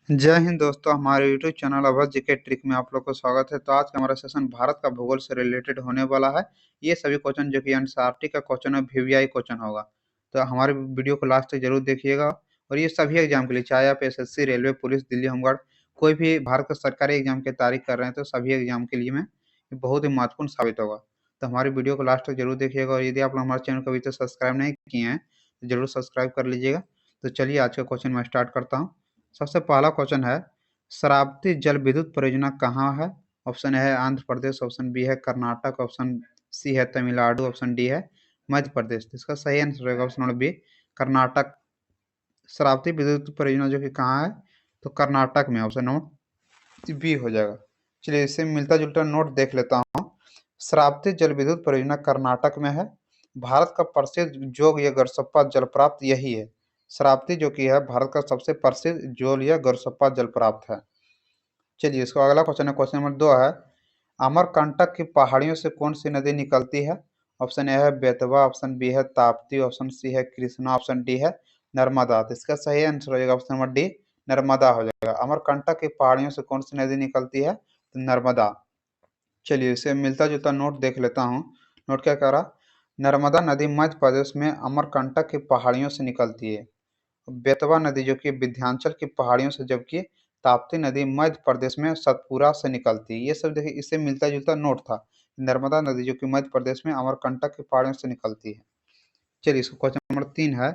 जय हिंद दोस्तों, हमारे YouTube channel Awadh GK trick में आप लोग को स्वागत है। तो आज का हमारा सेशन भारत का भूगोल से रिलेटेड होने वाला है। ये सभी क्वेश्चन जो कि एनसीईआरटी का क्वेश्चन है, वीवीआई क्वेश्चन होगा। तो हमारे वीडियो को लास्ट तक जरूर देखिएगा। और ये सभी एग्जाम के लिए, चाहे आप SSC, railway, police, Delhi home guard, कोई भी भारत का सरकारी एग्जाम की तैयारी कर रहे हैं तो सभी एग्जाम के लिए में ये बहुत ही महत्वपूर्ण साबित होगा। तो हमारी वीडियो को लास्ट तक जरूर देखिएगा। और यदि आप लोग हमारे चैनल को अभी तक सब्सक्राइब नहीं किए हैं तो जरूर सब्सक्राइब कर लीजिएगा। तो चलिए आज का क्वेश्चन मैं स्टार्ट करता हूँ। सबसे पहला क्वेश्चन है, शरावती जल विद्युत परियोजना कहाँ है? ऑप्शन ए है आंध्र प्रदेश, ऑप्शन बी है कर्नाटक, ऑप्शन सी है तमिलनाडु, ऑप्शन डी है मध्य प्रदेश। तो इसका सही आंसर होगा option number B, Karnataka. Sharavati विद्युत परियोजना जो कि कहाँ है? तो कर्नाटक में, ऑप्शन नंबर बी हो जाएगा। चलिए इससे मिलता जुलता नोट देख लेता हूँ। शरावती जल विद्युत परियोजना कर्नाटक में है। भारत का प्रसिद्ध जोग या गरसप्पा जलप्राप्त यही है। शरावती जो कि है भारत का सबसे प्रसिद्ध जोल या गरसप्पा जलप्राप्त है। चलिए इसका अगला क्वेश्चन है, क्वेश्चन नंबर 2 है, अमरकंटक की पहाड़ियों से कौन सी नदी निकलती है? ऑप्शन ए है बेतवा, ऑप्शन बी है ताप्ती, ऑप्शन सी है कृष्णा, ऑप्शन डी है नर्मदा। तो इसका सही आंसर हो जाएगा ऑप्शन नंबर डी, नर्मदा हो जाएगा। अमरकंटक की पहाड़ियों से कौन सी नदी निकलती है? तो नर्मदा। चलिए इसे मिलता जुलता नोट देख लेता हूँ। नोट क्या कह रहा, नर्मदा नदी मध्य प्रदेश में अमरकंटक की पहाड़ियों से निकलती है। बेतवा नदी जो कि विंध्याचल की पहाड़ियों से, जबकि ताप्ती नदी मध्य प्रदेश में सतपुरा से निकलती है। ये सब देखिए इससे मिलता जुलता नोट था। नर्मदा नदी जो कि मध्य प्रदेश में अमरकंटक की पहाड़ियों से निकलती है। चलिए इसको क्वेश्चन नंबर 3 है,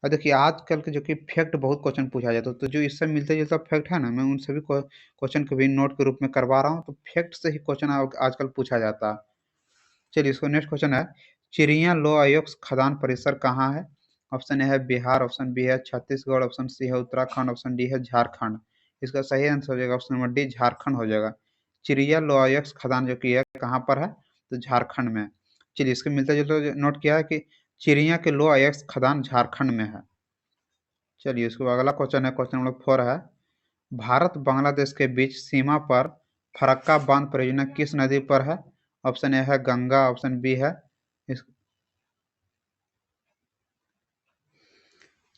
और देखिए आजकल के जो कि फैक्ट बहुत क्वेश्चन पूछा जाता है, तो जो इससे मिलता जुलता फैक्ट है ना, मैं उन सभी क्वेश्चन को भी नोट के रूप में करवा रहा हूँ। तो फैक्ट से ही क्वेश्चन आजकल पूछा जाता है। चलिए इसको नेक्स्ट क्वेश्चन है, चिड़िया लो अयस्क खदान परिसर कहाँ है? ऑप्शन ए है बिहार, ऑप्शन बी है छत्तीसगढ़, ऑप्शन सी है उत्तराखंड, ऑप्शन डी है झारखंड। इसका सही आंसर हो जाएगा ऑप्शन नंबर डी, झारखंड हो जाएगा। चिड़िया लो अयस्क खदान जो कि है कहाँ पर है? तो झारखंड में। चलिए इसके मिलता जुलता नोट किया है कि चिड़िया के लो अयस्क खदान झारखंड में है। चलिए इसको अगला क्वेश्चन है, क्वेश्चन नंबर 4 है, भारत बांग्लादेश के बीच सीमा पर फरक्का बांध परियोजना किस नदी पर है? ऑप्शन ए है गंगा, ऑप्शन बी है इस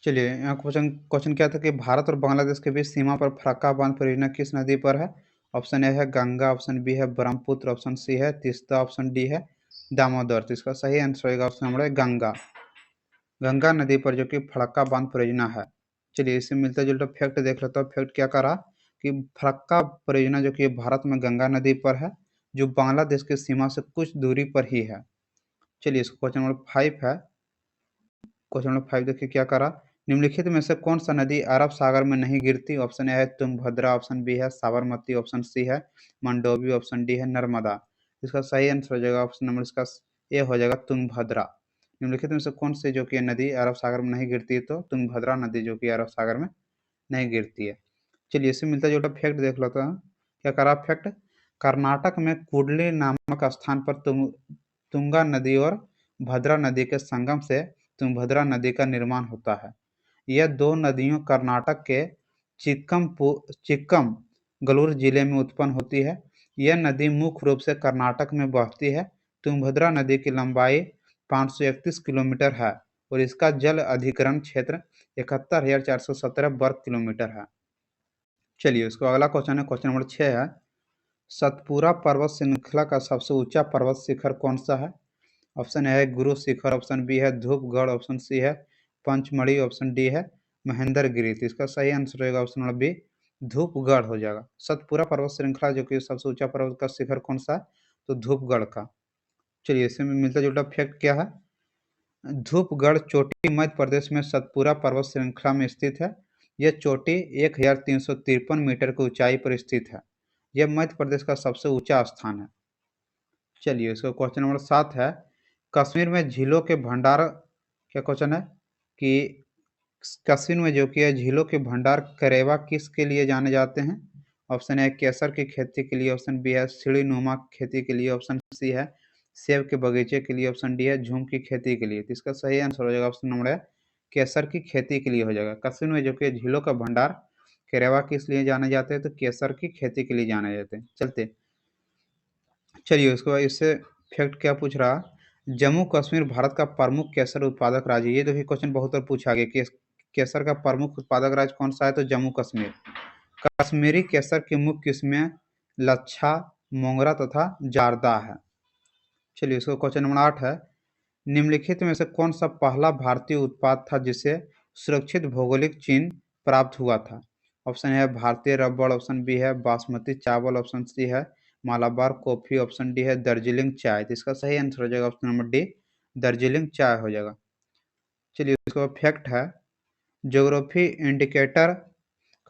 चलिए यहाँ क्वेश्चन क्वेश्चन क्या था कि भारत और बांग्लादेश के बीच सीमा पर फरक्का बांध परियोजना किस नदी पर है? ऑप्शन ए है गंगा, ऑप्शन बी है ब्रह्मपुत्र, ऑप्शन सी है तीस्ता, ऑप्शन डी है दामोदर। तो इसका सही आंसर होगा ऑप्शन नंबर गंगा। गंगा नदी पर जो कि फरक्का बांध परियोजना है। चलिए इससे मिलता जुलता फैक्ट देख लेते हैं। फैक्ट क्या करा कि फरक्का परियोजना जो कि भारत में गंगा नदी पर है, जो बांग्लादेश की सीमा से कुछ दूरी पर ही है। चलिए इसको क्वेश्चन नंबर 5 है, क्वेश्चन नंबर 5 देखिए क्या करा, निम्नलिखित में से कौन सा नदी अरब सागर में नहीं गिरती? ऑप्शन ए है तुंगभद्रा, ऑप्शन बी है साबरमती, ऑप्शन सी है मंडोवी, ऑप्शन डी है नर्मदा। इसका सही आंसर हो जाएगा ऑप्शन नंबर इसका ए हो जाएगा तुंगभद्रा। निम्नलिखित में से कौन सी जो कि नदी अरब सागर में नहीं गिरती है? तो तुंगभद्रा नदी जो कि अरब सागर में नहीं गिरती है। चलिए इससे मिलता जुलता फैक्ट देख लेते हैं। क्या करा फैक्ट, कर्नाटक में कुडली नामक स्थान पर तुंगा नदी और भद्रा नदी के संगम से तुंगभद्रा नदी का निर्माण होता है। यह दो नदियों कर्नाटक के चिक्कमगलूर जिले में उत्पन्न होती है। यह नदी मुख्य रूप से कर्नाटक में बहती है। तुंगभद्रा नदी की लंबाई 531 किलोमीटर है और इसका जल अधिग्रहण क्षेत्र 71,417 वर्ग किलोमीटर है। चलिए उसका अगला क्वेश्चन है, क्वेश्चन नंबर 6 है, सतपुरा पर्वत श्रृंखला का सबसे ऊंचा पर्वत शिखर कौन सा है? ऑप्शन ए है गुरु शिखर, ऑप्शन बी है धूपगढ़, ऑप्शन सी है पंचमढ़ी, ऑप्शन डी है महेंद्रगिरी। तो इसका सही आंसर रहेगा ऑप्शन नंबर बी, धूपगढ़ हो जाएगा। सतपुरा पर्वत श्रृंखला जो कि सबसे ऊंचा पर्वत का शिखर कौन सा है? तो धूपगढ़ का। चलिए इसमें मिलता जुलता फैक्ट क्या है, धूपगढ़ चोटी मध्य प्रदेश में सतपुरा पर्वत श्रृंखला में स्थित है। यह चोटी 1353 मीटर की ऊंचाई पर स्थित है। यह मध्य प्रदेश का सबसे ऊंचा स्थान है। चलिए इसका क्वेश्चन नंबर 7 है, कश्मीर में झीलों के भंडार, क्या क्वेश्चन है कि कश्मीर में जो कि है झीलों के भंडार करेवा किसके लिए जाने जाते हैं? ऑप्शन ए केसर की खेती के लिए, ऑप्शन बी है सीढ़ी नुमा खेती के लिए, ऑप्शन सी है सेब के बगीचे के लिए, ऑप्शन डी है झूम की खेती के लिए। तो इसका सही आंसर हो जाएगा ऑप्शन नंबर है केसर की खेती के लिए हो जाएगा। कश्मीर में जो कि झीलों का भंडार करेवा किस लिए जाने जाते हैं? तो केसर की खेती के लिए जाने जाते हैं। चलते चलिए उसके बाद इससे फैक्ट क्या पूछ रहा, जम्मू कश्मीर भारत का प्रमुख केसर उत्पादक राज्य। ये देखिए क्वेश्चन बहुत बार पूछा गया कि केसर का प्रमुख उत्पादक राज्य कौन सा है? तो जम्मू कश्मीर। कश्मीरी केसर की मुख्य किस्में लच्छा, मोंगरा तथा जारदा है। चलिए इसको क्वेश्चन नंबर 8 है, निम्नलिखित में से कौन सा पहला भारतीय उत्पाद था जिसे सुरक्षित भौगोलिक चिन्ह प्राप्त हुआ था? ऑप्शन है भारतीय रबड़, ऑप्शन बी है बासमती चावल, ऑप्शन सी है मालाबार कॉफी, ऑप्शन डी है दार्जिलिंग चाय। तो इसका सही आंसर हो जाएगा ऑप्शन नंबर डी, दार्जिलिंग चाय हो जाएगा। चलिए इसका फैक्ट है, ज्योग्राफी इंडिकेटर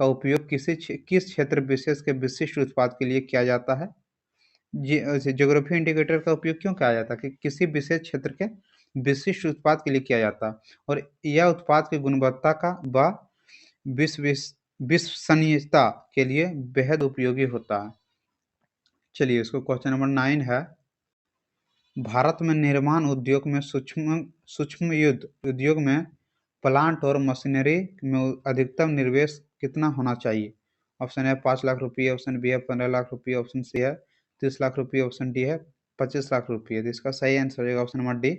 का उपयोग किस क्षेत्र विशेष के विशिष्ट उत्पाद के लिए किया जाता है? ज्योग्राफी इंडिकेटर का उपयोग क्यों किया जाता है कि किसी विशेष क्षेत्र के विशिष्ट उत्पाद के लिए किया जाता है और यह उत्पाद की गुणवत्ता का व विश्वसनीयता के लिए बेहद उपयोगी होता है। चलिए इसको क्वेश्चन नंबर 9 है, भारत में निर्माण उद्योग में सूक्ष्म युद्ध उद्योग में प्लांट और मशीनरी में अधिकतम निवेश कितना होना चाहिए? ऑप्शन है 5 लाख रुपये, ऑप्शन बी है 15 लाख रुपये, ऑप्शन सी है 30 लाख रुपये, ऑप्शन डी है 25 लाख रुपये। तो इसका सही आंसर हो जाएगा ऑप्शन नंबर डी,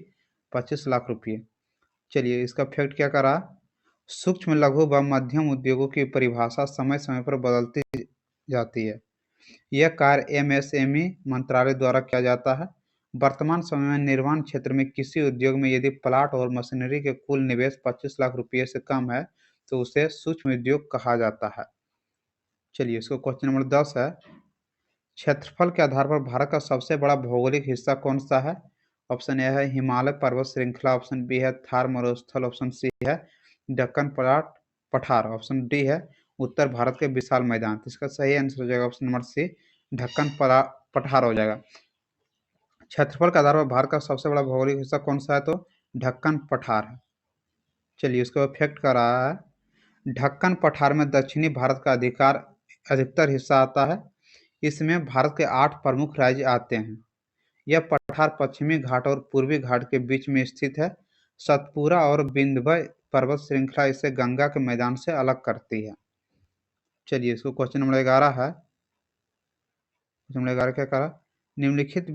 25 लाख रुपये। चलिए इसका फैक्ट क्या करा, सूक्ष्म लघु व मध्यम उद्योगों की परिभाषा समय समय पर बदलती जाती है। यह कार्य एमएसएमई मंत्रालय द्वारा किया जाता है। वर्तमान समय में निर्माण क्षेत्र में किसी उद्योग में यदि प्लांट और मशीनरी के कुल निवेश 25 लाख रुपये से कम है तो उसे सूक्ष्म उद्योग कहा जाता है। चलिए इसको क्वेश्चन नंबर 10 है, क्षेत्रफल के आधार पर भारत का सबसे बड़ा भौगोलिक हिस्सा कौन सा है? ऑप्शन ए है हिमालय पर्वत श्रृंखला, ऑप्शन बी है थार मरुस्थल, ऑप्शन सी है दक्कन पठार, ऑप्शन डी है उत्तर भारत के विशाल मैदान। तो इसका सही आंसर हो जाएगा ऑप्शन नंबर सी, ढक्कन पठार हो जाएगा। क्षेत्रफल के आधार पर भारत का सबसे बड़ा भौगोलिक हिस्सा कौन सा है? तो ढक्कन पठार है। चलिए इसको फैक्ट कर रहा है, ढक्कन पठार में दक्षिणी भारत का अधिकतर हिस्सा आता है। इसमें भारत के 8 प्रमुख राज्य आते हैं। यह पठार पश्चिमी घाट और पूर्वी घाट के बीच में स्थित है। सतपुरा और विंध्य पर्वत श्रृंखला इसे गंगा के मैदान से अलग करती है। चलिए इसको क्वेश्चन नंबर 11 है, क्वेश्चन नंबर 11 क्या करा, निम्नलिखित,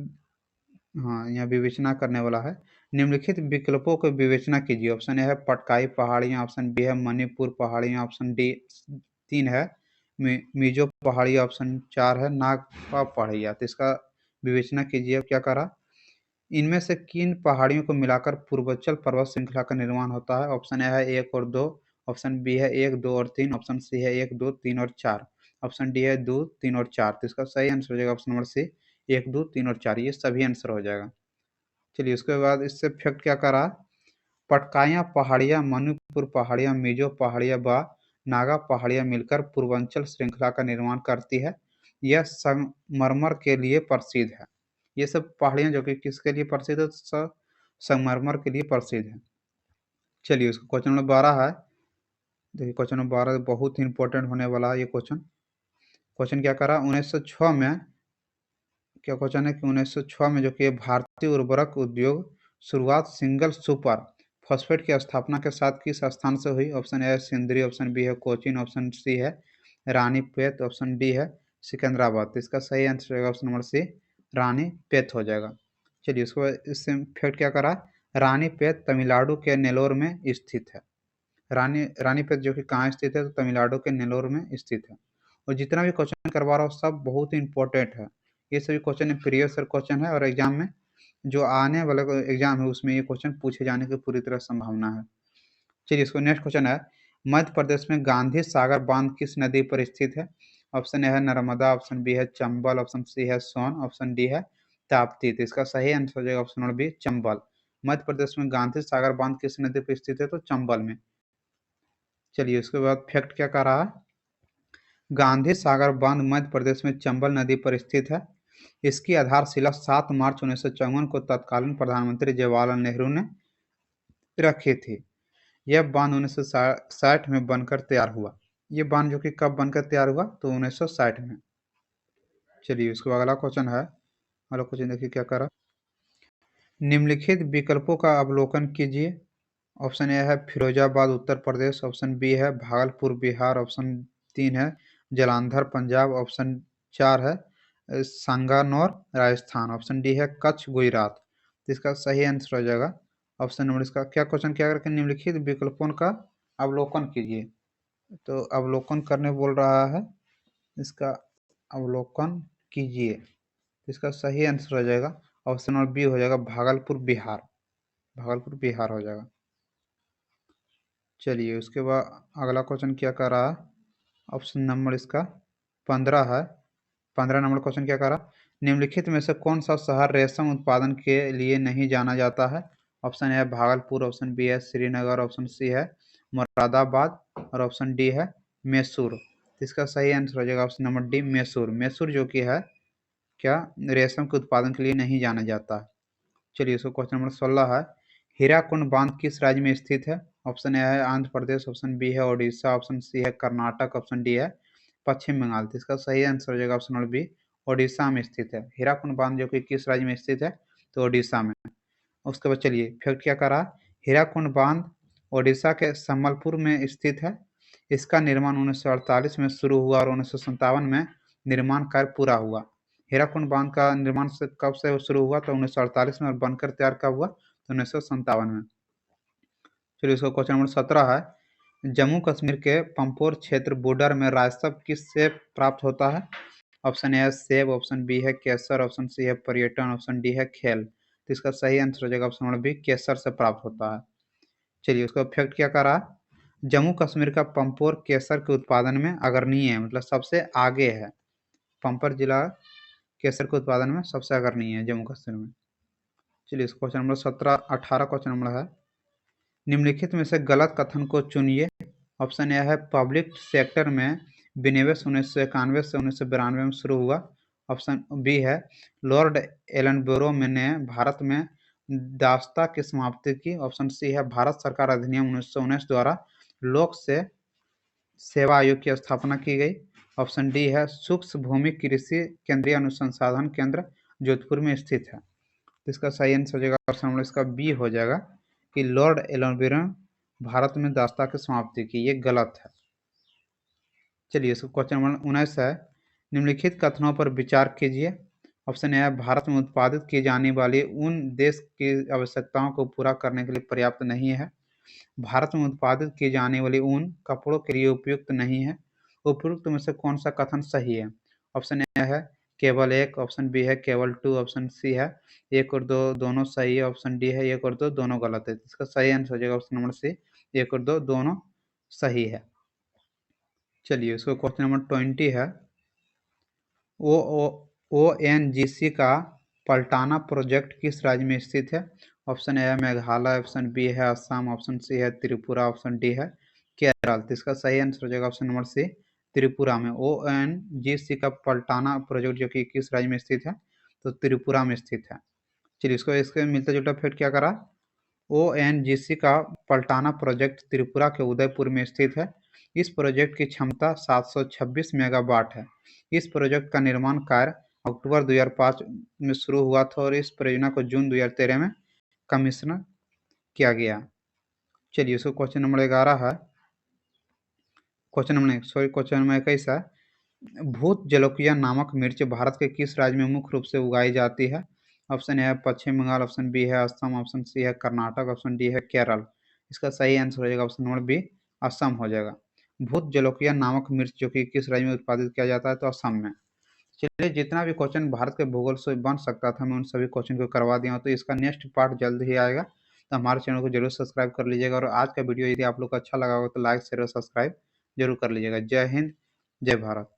हाँ यहाँ विवेचना करने वाला है, निम्नलिखित विकल्पों को विवेचना कीजिए। ऑप्शन ए है पटकाई पहाड़ियाँ, ऑप्शन बी है मणिपुर पहाड़ियाँ, ऑप्शन डी 3 है मिजो पहाड़ियाँ, ऑप्शन 4 है नागपा पहाड़ियाँ। तो इसका विवेचना कीजिए। अब क्या करा, इनमें से किन पहाड़ियों को मिलाकर पूर्वांचल पर्वत श्रृंखला का निर्माण होता है? ऑप्शन ए है 1 और 2, ऑप्शन बी है 1, 2 और 3, ऑप्शन सी है 1, 2, 3 और 4, ऑप्शन डी है 2, 3 और 4। तो इसका सही आंसर हो जाएगा ऑप्शन नंबर सी, 1, 2, 3 और 4, ये सभी आंसर हो जाएगा। चलिए उसके बाद इससे फैक्ट क्या करा, पटकाइयाँ पहाड़ियाँ, मणिपुर पहाड़ियाँ, मिजो पहाड़ियाँ व नागा पहाड़ियाँ मिलकर पूर्वांचल श्रृंखला का निर्माण करती है। यह संगमरमर के लिए प्रसिद्ध है। ये सब पहाड़ियाँ जो कि किसके लिए प्रसिद्ध है? संगमरमर के लिए प्रसिद्ध है। चलिए उसका क्वेश्चन नंबर 12 है, देखिए क्वेश्चन नंबर 12 बहुत ही इंपॉर्टेंट होने वाला है ये क्वेश्चन। क्वेश्चन क्या करा, 1906 में क्या क्वेश्चन है कि 1906 में जो कि भारतीय उर्वरक उद्योग शुरुआत सिंगल सुपर फॉस्फेट की स्थापना के साथ किस स्थान से हुई? ऑप्शन ए है सिंदरी, ऑप्शन बी है कोचीन, ऑप्शन सी है रानीपेत, ऑप्शन डी है सिकंदराबाद। तो इसका सही आंसर रहेगा ऑप्शन नंबर सी, रानीपेत हो जाएगा। चलिए उसको इससे फैक्ट क्या करा, रानीपेत तमिलनाडु के नेलोर में स्थित है। रानीपेत जो कि कहाँ स्थित है? तो तमिलनाडु के नेलोर में स्थित है। और जितना भी क्वेश्चन करवा रहा हूँ सब बहुत ही इंपॉर्टेंट है। ये सभी क्वेश्चन प्रीवियस ईयर क्वेश्चन है और एग्जाम में जो आने वाला एग्जाम है उसमें ये क्वेश्चन पूछे जाने की पूरी तरह संभावना है। चलिए इसको नेक्स्ट क्वेश्चन है, मध्य प्रदेश में गांधी सागर बांध किस नदी पर स्थित है? ऑप्शन ए है नर्मदा, ऑप्शन बी है चंबल, ऑप्शन सी है सोन, ऑप्शन डी है ताप्ती। तो इसका सही आंसर हो जाएगा option number B, Chambal. Madhya Pradesh में गांधी सागर बांध किस नदी पर स्थित है? तो चंबल में। चलिए उसके बाद फैक्ट क्या कह रहा है, गांधी सागर बांध मध्य प्रदेश में चंबल नदी पर स्थित है। इसकी आधारशिला 7 मार्च 1954 को तत्कालीन प्रधानमंत्री जवाहरलाल नेहरू ने रखी थी। यह बांध 1960 में बनकर तैयार हुआ। ये बांध जो कि कब बनकर तैयार हुआ? तो 1960 में। चलिए उसके बाद अगला क्वेश्चन है, अगला क्वेश्चन देखिए क्या करा, निम्नलिखित विकल्पों का अवलोकन कीजिए। ऑप्शन ए है फिरोजाबाद उत्तर प्रदेश, ऑप्शन बी है भागलपुर बिहार, ऑप्शन 3 है जालंधर पंजाब, ऑप्शन 4 है सांगानौर राजस्थान, ऑप्शन डी है कच्छ गुजरात। तो इसका सही आंसर हो जाएगा ऑप्शन नंबर, इसका क्या क्वेश्चन क्या करके निम्नलिखित विकल्पों का अवलोकन कीजिए। तो अवलोकन करने बोल रहा है, इसका अवलोकन कीजिए। इसका सही आंसर हो जाएगा ऑप्शन नंबर बी हो जाएगा भागलपुर बिहार। भागलपुर बिहार हो जाएगा। चलिए उसके बाद अगला क्वेश्चन क्या कर रहा है, ऑप्शन नंबर इसका 15 है। 15 नंबर क्वेश्चन क्या कर रहा है, निम्नलिखित में से कौन सा शहर रेशम उत्पादन के लिए नहीं जाना जाता है। ऑप्शन ए है भागलपुर, ऑप्शन बी है श्रीनगर, ऑप्शन सी है मुरादाबाद और ऑप्शन डी है मैसूर। इसका सही आंसर हो जाएगा option number D Mysore. Mysore जो कि है क्या रेशम के उत्पादन के लिए नहीं जाना जाता है। चलिए इसको क्वेश्चन नंबर 16 है, हीराकुंड बांध किस राज्य में स्थित है। ऑप्शन ए है आंध्र प्रदेश, ऑप्शन बी है उड़ीसा, ऑप्शन सी है कर्नाटक, ऑप्शन डी है पश्चिम बंगाल। तो इसका सही आंसर हो जाएगा ऑप्शन नंबर बी उड़ीसा में स्थित है। हीराकुंड बांध जो कि किस राज्य में स्थित है, तो उड़ीसा में। उसके बाद चलिए फैक्ट क्या करा, हीराकुंड बांध उड़ीसा के संबलपुर में स्थित है। इसका निर्माण 1948 में शुरू हुआ और 1957 में निर्माण कार्य पूरा हुआ। हीराकुंड बांध का निर्माण से कब से शुरू हुआ, तो 1948 में, और बनकर तैयार कब हुआ, तो 1957 में। चलिए इसका क्वेश्चन नंबर 17 है, जम्मू कश्मीर के पंपोर क्षेत्र बॉर्डर में राजस्व किस से प्राप्त होता है। ऑप्शन ए है सेब, ऑप्शन बी है केसर, ऑप्शन सी है पर्यटन, ऑप्शन डी है खेल। तो इसका सही आंसर हो जाएगा ऑप्शन नंबर बी केसर से प्राप्त होता है। चलिए उसका फैक्ट क्या कर रहा है, जम्मू कश्मीर का पंपोर केसर के उत्पादन में अग्रणीय है, मतलब सबसे आगे है। पंपर जिला केसर के उत्पादन में सबसे अग्रणीय है जम्मू कश्मीर में। चलिए इस क्वेश्चन नंबर 18 क्वेश्चन नंबर है, निम्नलिखित में से गलत कथन को चुनिए। ऑप्शन ए है पब्लिक सेक्टर में विनिवेश 1991 से 1992 में शुरू हुआ। ऑप्शन बी है लॉर्ड एलनबरो ने भारत में दासता की समाप्ति की। ऑप्शन सी है भारत सरकार अधिनियम 1919 द्वारा लोक से सेवा आयोग की स्थापना की गई। ऑप्शन डी है सूक्ष्म भूमि कृषि केंद्रीय अनुसंधान केंद्र जोधपुर में स्थित है। तो इसका सही आंसर हो जाएगा ऑप्शन नंबर इसका बी हो जाएगा कि लॉर्ड एलनबरो भारत में दासता की समाप्ति की, ये गलत है। चलिए इसका क्वेश्चन नंबर 19 है, निम्नलिखित कथनों पर विचार कीजिए। ऑप्शन ए है भारत में उत्पादित की जाने वाली ऊन देश की आवश्यकताओं को पूरा करने के लिए पर्याप्त नहीं है। भारत में उत्पादित की जाने वाली ऊन कपड़ों के लिए उपयुक्त नहीं है। उपयुक्त में से कौन सा कथन सही है। ऑप्शन ए है केवल एक, ऑप्शन बी है केवल टू, ऑप्शन सी है एक और दो दोनों सही है, ऑप्शन डी है एक और दो दोनों गलत है। इसका सही आंसर हो जाएगा ऑप्शन नंबर सी एक और दो दोनों सही है। चलिए इसको क्वेश्चन नंबर 20 है, ओ एन जी सी का पलटाना प्रोजेक्ट किस राज्य में स्थित है। ऑप्शन ए है मेघालय, ऑप्शन बी है असम, ऑप्शन सी है त्रिपुरा, ऑप्शन डी है केरल। तो इसका सही आंसर हो जाएगा ऑप्शन नंबर सी त्रिपुरा में। ओ एन जी सी का पलटाना प्रोजेक्ट जो कि किस राज्य में स्थित है, तो त्रिपुरा में स्थित है। चलिए इसको इसके मिलता जुलता फिर क्या करा, ओएनजीसी का पलटाना प्रोजेक्ट त्रिपुरा के उदयपुर में स्थित है। इस प्रोजेक्ट की क्षमता 726 मेगावाट है। इस प्रोजेक्ट का निर्माण कार्य अक्टूबर 2005 में शुरू हुआ था और इस परियोजना को जून 2013 में कमीशन किया गया। चलिए इसको क्वेश्चन नंबर 11 है, क्वेश्चन नंबर 21 है, भूत जलोकिया नामक मिर्च भारत के किस राज्य में मुख्य रूप से उगाई जाती है। ऑप्शन ए है पश्चिम बंगाल, ऑप्शन बी है असम, ऑप्शन सी है कर्नाटक, ऑप्शन डी है केरल। इसका सही आंसर हो जाएगा ऑप्शन नंबर बी असम हो जाएगा। भूत जलोकिया नामक मिर्च जो कि किस राज्य में उत्पादित किया जाता है, तो असम में। चलिए जितना भी क्वेश्चन भारत के भूगोल से बन सकता था मैं उन सभी क्वेश्चन को करवा दिया हूँ, तो इसका नेक्स्ट पार्ट जल्द ही आएगा। तो हमारे चैनल को जरूर सब्सक्राइब कर लीजिएगा और आज का वीडियो यदि आप लोग को अच्छा लगा हो तो लाइक शेयर और सब्सक्राइब जरूर कर लीजिएगा। जय हिंद, जय भारत।